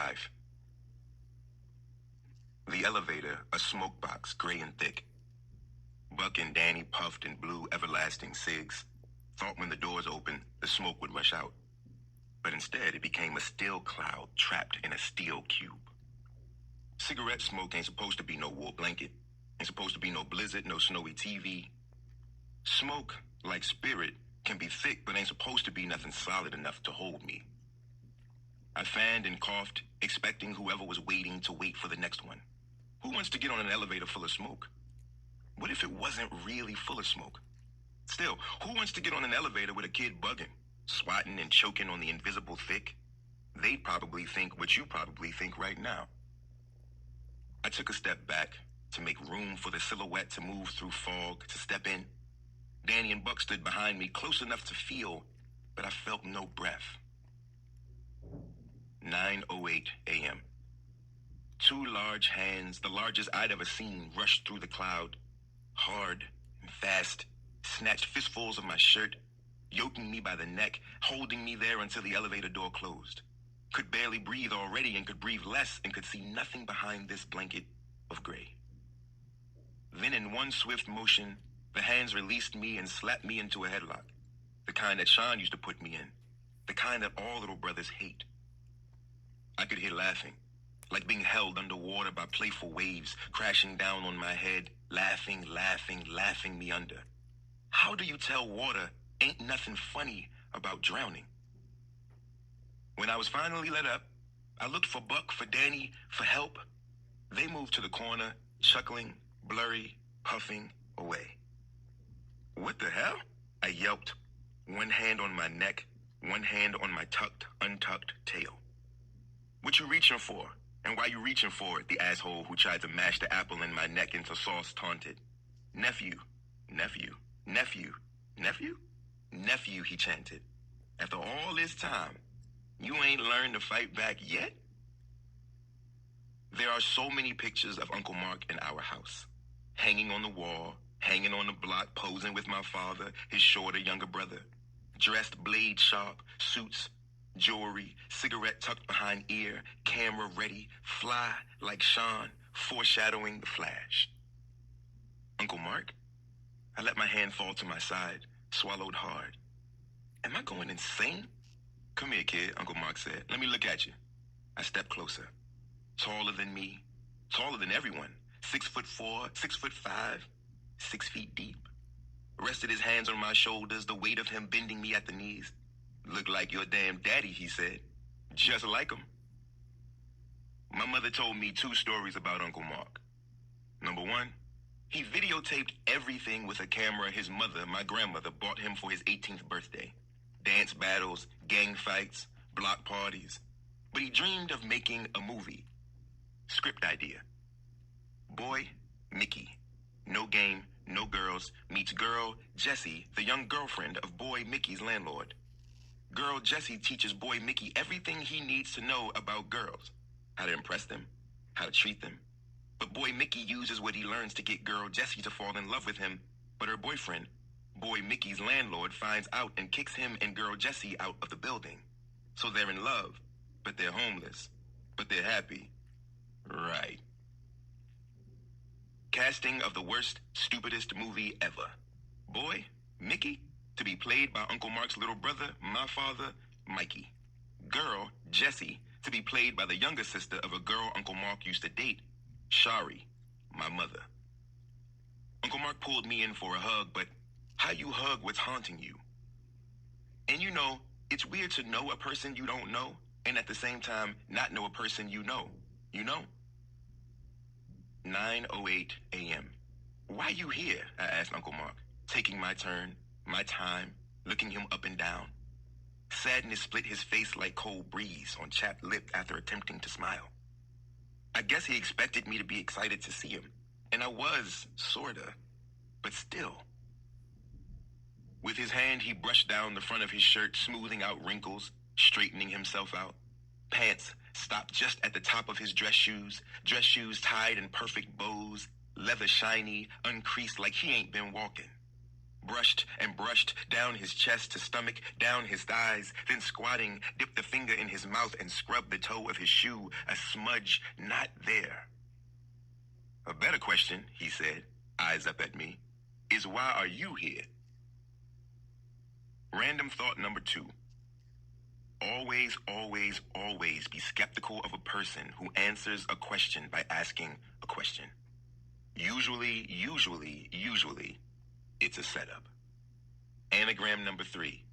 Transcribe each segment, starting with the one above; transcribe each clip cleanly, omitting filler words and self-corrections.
5. The elevator, a smoke box, gray and thick. Buck and Danny puffed and blew everlasting cigs. Thought when the doors opened, the smoke would rush out. But instead, it became a still cloud trapped in a steel cube. Cigarette smoke ain't supposed to be no wool blanket. Ain't supposed to be no blizzard, no snowy TV. Smoke, like spirit, can be thick, but ain't supposed to be nothing solid enough to hold me. I fanned and coughed, expecting whoever was waiting to wait for the next one. Who wants to get on an elevator full of smoke? What if it wasn't really full of smoke? Still, who wants to get on an elevator with a kid bugging, swatting and choking on the invisible thick? They'd probably think what you probably think right now. I took a step back to make room for the silhouette to move through fog, to step in. Danny and Buck stood behind me, close enough to feel, but I felt no breath. 9:08 a.m. Two large hands, the largest I'd ever seen, rushed through the cloud, hard and fast, snatched fistfuls of my shirt, yoking me by the neck, holding me there until the elevator door closed. Could barely breathe already and could breathe less and could see nothing behind this blanket of gray. Then in one swift motion, the hands released me and slapped me into a headlock. The kind that Sean used to put me in. The kind that all little brothers hate. I could hear laughing, like being held underwater by playful waves crashing down on my head, laughing, laughing, laughing me under. How do you tell water ain't nothing funny about drowning? When I was finally let up, I looked for Buck, for Danny, for help. They moved to the corner, chuckling, blurry, puffing away. What the hell? I yelped, one hand on my neck, one hand on my tucked, untucked tail. What you reaching for? And why you reaching for it? The asshole who tried to mash the apple in my neck into sauce taunted. Nephew, nephew, nephew, nephew? Nephew, he chanted. After all this time, you ain't learned to fight back yet? There are so many pictures of Uncle Mark in our house. Hanging on the wall, hanging on the block, posing with my father, his shorter younger brother. Dressed blade sharp, suits, jewelry, cigarette tucked behind ear, camera ready, fly like Sean, foreshadowing the flash. Uncle Mark? I let my hand fall to my side, swallowed hard. Am I going insane? Come here, kid, Uncle Mark said. Let me look at you. I stepped closer. Taller than me, taller than everyone. 6'4", 6'5", 6 feet deep. Rested his hands on my shoulders, the weight of him bending me at the knees. Look like your damn daddy, he said. Just like him. My mother told me 2 stories about Uncle Mark. Number 1, he videotaped everything with a camera his mother, my grandmother, bought him for his 18th birthday. Dance battles, gang fights, block parties. But he dreamed of making a movie. Script idea. Boy, Mickey. No game, no girls, meets girl, Jessie, the young girlfriend of boy Mickey's landlord. Girl Jessie teaches boy Mickey everything he needs to know about girls. How to impress them, how to treat them. But boy Mickey uses what he learns to get girl Jessie to fall in love with him. But her boyfriend, boy Mickey's landlord, finds out and kicks him and girl Jessie out of the building. So they're in love, but they're homeless, but they're happy. Right. Casting of the worst, stupidest movie ever. Boy, Mickey, to be played by Uncle Mark's little brother, my father, Mikey. Girl, Jessie, to be played by the younger sister of a girl Uncle Mark used to date, Shari, my mother. Uncle Mark pulled me in for a hug, but how you hug what's haunting you? And you know, it's weird to know a person you don't know, and at the same time, not know a person you know. You know? 9:08 a.m. Why you here? I asked Uncle Mark, taking my turn, my time, looking him up and down. Sadness split his face like cold breeze on chapped lip after attempting to smile. I guess he expected me to be excited to see him, and I was, sorta, but still. With his hand, he brushed down the front of his shirt, smoothing out wrinkles, straightening himself out. Pants stopped just at the top of his dress shoes tied in perfect bows, leather shiny, uncreased like he ain't been walking. Brushed and brushed down his chest to stomach, down his thighs, then squatting, dipped the finger in his mouth and scrubbed the toe of his shoe, a smudge not there. A better question, he said, eyes up at me, is why are you here? Random thought number 2. Always, always, always be skeptical of a person who answers a question by asking a question. Usually, it's a setup. Anagram number 3.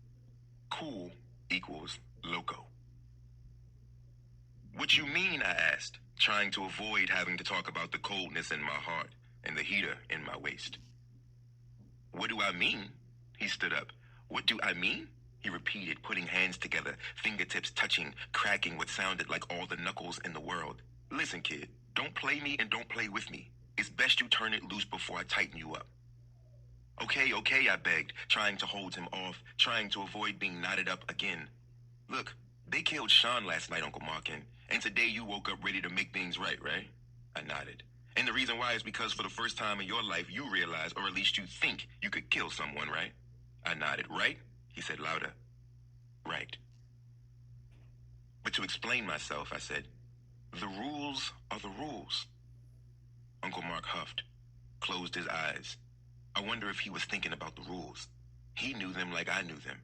Cool equals loco. What you mean, I asked, trying to avoid having to talk about the coldness in my heart and the heater in my waist. What do I mean? He stood up. What do I mean? He repeated, putting hands together, fingertips touching, cracking what sounded like all the knuckles in the world. Listen, kid, don't play me and don't play with me. It's best you turn it loose before I tighten you up. Okay, I begged, trying to hold him off, trying to avoid being knotted up again. Look, they killed Sean last night, Uncle Mark, and today you woke up ready to make things right? I nodded. And the reason why is because for the first time in your life, you realize, or at least you think, you could kill someone, right? I nodded. Right? He said louder. Right. But to explain myself, I said, the rules are the rules. Uncle Mark huffed, closed his eyes. I wonder if he was thinking about the rules. He knew them like I knew them.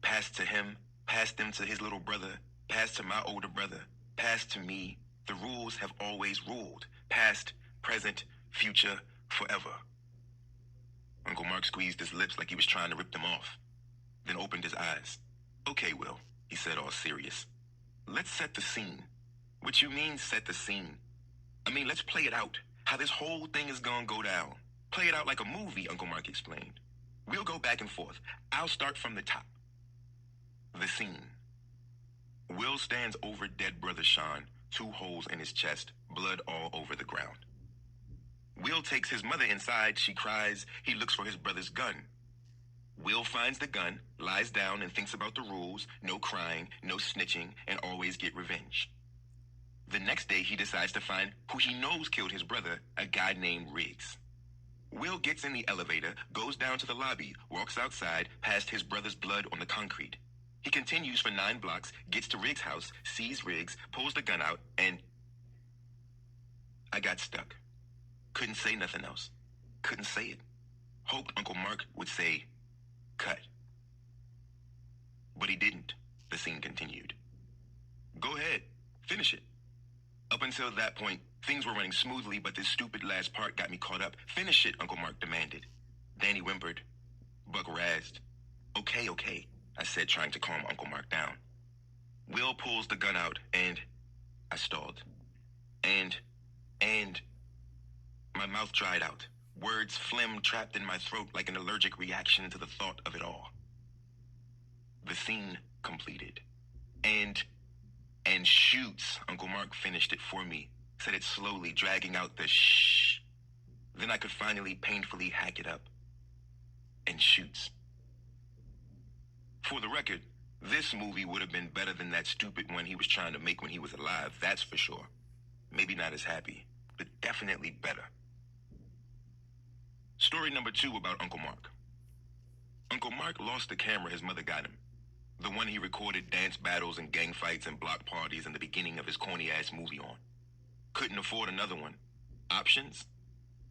Passed to him, passed them to his little brother, passed to my older brother, passed to me. The rules have always ruled. Past, present, future, forever. Uncle Mark squeezed his lips like he was trying to rip them off, then opened his eyes. Okay, Will, he said, all serious. Let's set the scene. What you mean, set the scene? I mean, let's play it out. How this whole thing is gonna go down. Play it out like a movie, Uncle Mark explained. We'll go back and forth. I'll start from the top. The scene. Will stands over dead brother Sean, 2 holes in his chest, blood all over the ground. Will takes his mother inside. She cries. He looks for his brother's gun. Will finds the gun, lies down and thinks about the rules, no crying, no snitching, and always get revenge. The next day, he decides to find who he knows killed his brother, a guy named Riggs. Will gets in the elevator, goes down to the lobby, walks outside, past his brother's blood on the concrete. He continues for 9 blocks, gets to Riggs' house, sees Riggs, pulls the gun out, and I got stuck. Couldn't say nothing else. Couldn't say it. Hoped Uncle Mark would say, cut. But he didn't. The scene continued. Go ahead. Finish it. Up until that point, things were running smoothly, but this stupid last part got me caught up. Finish it, Uncle Mark demanded. Danny whimpered. Buck razzed. Okay, I said, trying to calm Uncle Mark down. Will pulls the gun out, and I stalled. And my mouth dried out. Words phlegm trapped in my throat like an allergic reaction to the thought of it all. The scene completed. And shoots. Uncle Mark finished it for me, said it slowly, dragging out the shh. Then I could finally painfully hack it up. And shoots. For the record, this movie would have been better than that stupid one he was trying to make when he was alive, that's for sure. Maybe not as happy, but definitely better. Story number 2 about Uncle Mark. Uncle Mark lost the camera his mother got him. The one he recorded dance battles and gang fights and block parties in the beginning of his corny-ass movie on. Couldn't afford another one. Options?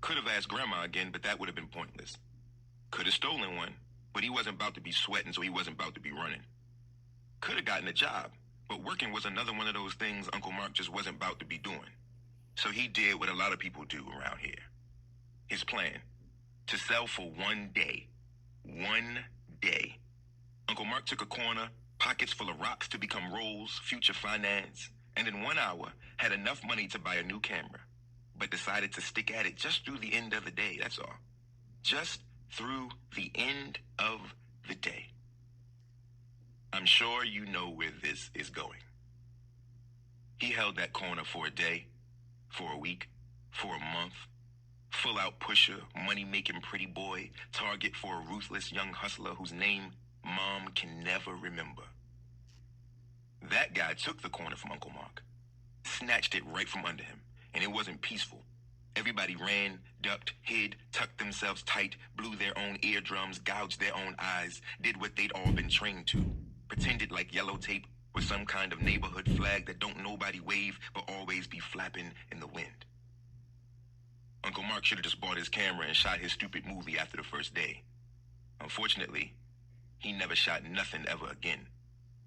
Could have asked Grandma again, but that would have been pointless. Could have stolen one, but he wasn't about to be sweating, so he wasn't about to be running. Could have gotten a job, but working was another one of those things Uncle Mark just wasn't about to be doing. So he did what a lot of people do around here. His plan. To sell for 1 day. 1 day. Uncle Mark took a corner, pockets full of rocks to become rolls, future finance, and in 1 hour had enough money to buy a new camera, but decided to stick at it just through the end of the day, that's all. Just through the end of the day. I'm sure you know where this is going. He held that corner for a day, for a week, for a month. Full-out pusher, money-making pretty boy, target for a ruthless young hustler whose name Mom can never remember. That guy took the corner from Uncle Mark, snatched it right from under him, and it wasn't peaceful. Everybody ran, ducked, hid, tucked themselves tight, blew their own eardrums, gouged their own eyes, did what they'd all been trained to. Pretended like yellow tape was some kind of neighborhood flag that don't nobody wave but always be flapping in the wind. Uncle Mark should have just bought his camera and shot his stupid movie after the first day. Unfortunately, he never shot nothing ever again,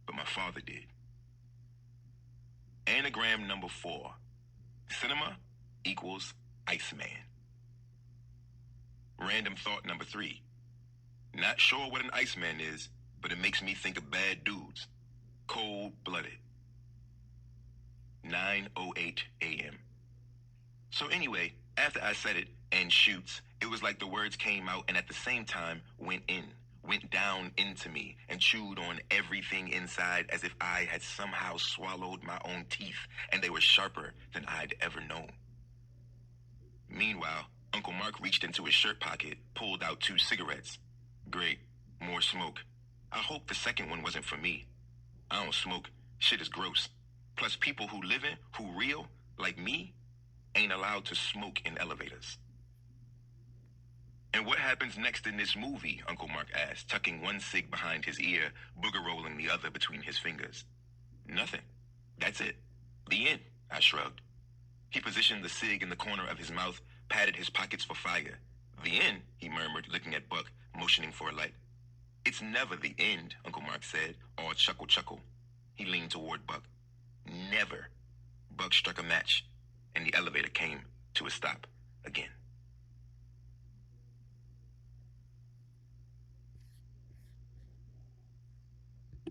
but my father did. Anagram number 4. Cinema equals Iceman. Random thought number 3. Not sure what an Iceman is, but it makes me think of bad dudes. Cold-blooded. 9:08 a.m. So anyway, after I said it, and shoots, it was like the words came out and at the same time went down into me and chewed on everything inside as if I had somehow swallowed my own teeth and they were sharper than I'd ever known. Meanwhile, Uncle Mark reached into his shirt pocket, pulled out 2 cigarettes. Great, more smoke. I hope the second one wasn't for me. I don't smoke. Shit is gross. Plus, people who livin', who real, like me, ain't allowed to smoke in elevators. And what happens next in this movie, Uncle Mark asked, tucking one cig behind his ear, booger rolling the other between his fingers. Nothing. That's it. The end, I shrugged. He positioned the cig in the corner of his mouth, patted his pockets for fire. The end, he murmured, looking at Buck, motioning for a light. It's never the end, Uncle Mark said, all chuckle. He leaned toward Buck. Never. Buck struck a match, and the elevator came to a stop again.